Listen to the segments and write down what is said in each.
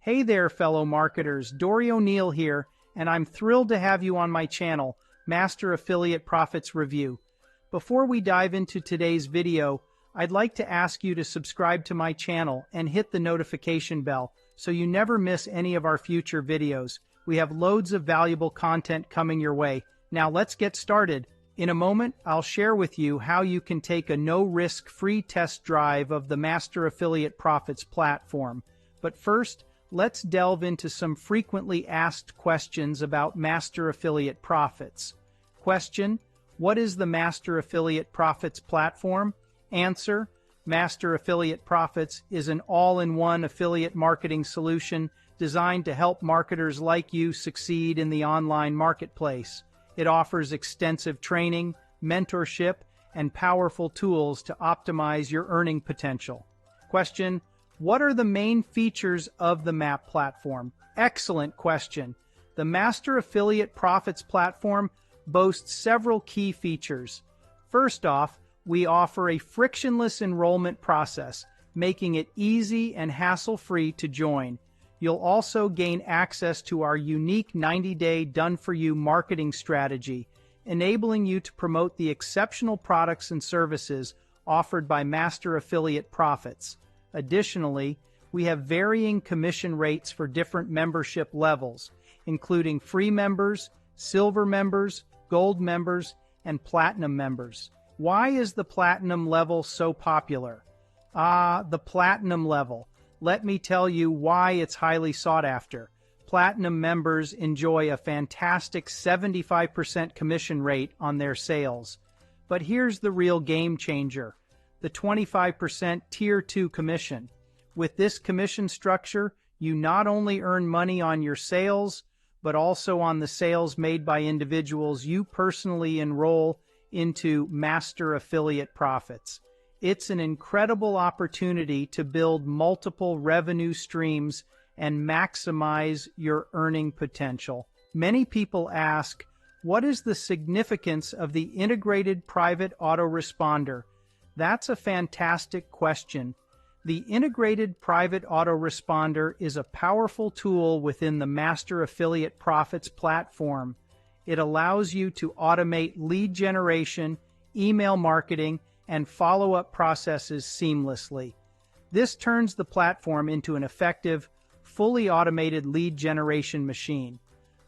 Hey there, fellow marketers. Dory O'Neill here, and I'm thrilled to have you on my channel, Master Affiliate Profits Review. Before we dive into today's video, I'd like to ask you to subscribe to my channel and hit the notification bell so you never miss any of our future videos. We have loads of valuable content coming your way. Now let's get started. In a moment, I'll share with you how you can take a no-risk free test drive of the Master Affiliate Profits platform. But first, let's delve into some frequently asked questions about Master Affiliate Profits. Question: what is the Master Affiliate Profits platform? Answer: Master Affiliate Profits is an all-in-one affiliate marketing solution designed to help marketers like you succeed in the online marketplace. It offers extensive training, mentorship, and powerful tools to optimize your earning potential. Question: what are the main features of the MAP platform? Excellent question. The Master Affiliate Profits platform boasts several key features. First off, we offer a frictionless enrollment process, making it easy and hassle-free to join. You'll also gain access to our unique 90-day done-for-you marketing strategy, enabling you to promote the exceptional products and services offered by Master Affiliate Profits. Additionally, we have varying commission rates for different membership levels, including free members, silver members, gold members, and platinum members. Why is the platinum level so popular? The platinum level. Let me tell you why it's highly sought after. Platinum members enjoy a fantastic 75% commission rate on their sales. But here's the real game changer: the 25% Tier 2 commission. With this commission structure, you not only earn money on your sales, but also on the sales made by individuals you personally enroll into Master Affiliate Profits. It's an incredible opportunity to build multiple revenue streams and maximize your earning potential. Many people ask, what is the significance of the integrated private autoresponder? That's a fantastic question. The integrated private autoresponder is a powerful tool within the Master Affiliate Profits platform. It allows you to automate lead generation, email marketing, and follow-up processes seamlessly. This turns the platform into an effective, fully automated lead generation machine.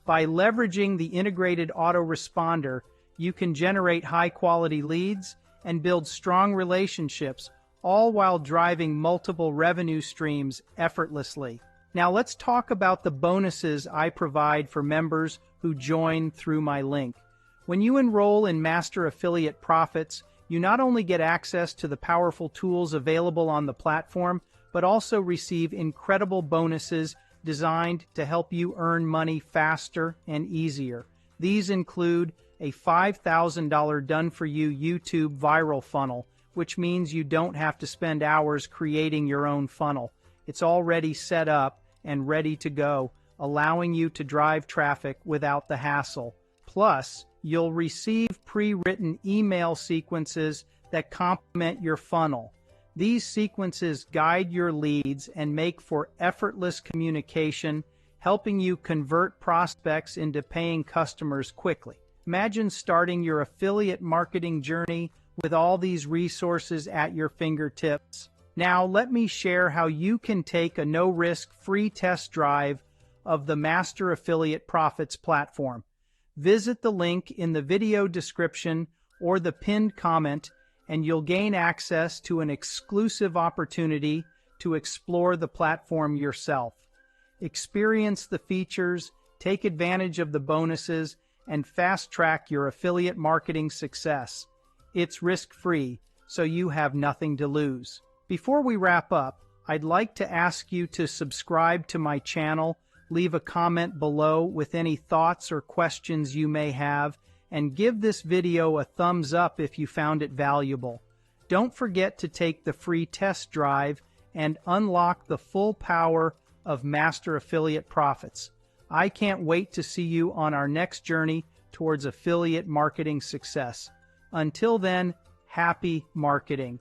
By leveraging the integrated autoresponder, you can generate high-quality leads and build strong relationships, all while driving multiple revenue streams effortlessly. Now let's talk about the bonuses I provide for members who join through my link. When you enroll in Master Affiliate Profits, you not only get access to the powerful tools available on the platform, but also receive incredible bonuses designed to help you earn money faster and easier. These include a $5,000 done-for-you YouTube viral funnel, which means you don't have to spend hours creating your own funnel. It's already set up and ready to go, allowing you to drive traffic without the hassle. Plus, you'll receive pre-written email sequences that complement your funnel. These sequences guide your leads and make for effortless communication, helping you convert prospects into paying customers quickly. Imagine starting your affiliate marketing journey with all these resources at your fingertips. Now, let me share how you can take a no-risk free test drive of the Master Affiliate Profits platform. Visit the link in the video description or the pinned comment, and you'll gain access to an exclusive opportunity to explore the platform yourself. Experience the features, take advantage of the bonuses, and fast-track your affiliate marketing success. It's risk-free, so you have nothing to lose. Before we wrap up, I'd like to ask you to subscribe to my channel, leave a comment below with any thoughts or questions you may have, and give this video a thumbs up if you found it valuable. Don't forget to take the free test drive and unlock the full power of Master Affiliate Profits. I can't wait to see you on our next journey towards affiliate marketing success. Until then, happy marketing.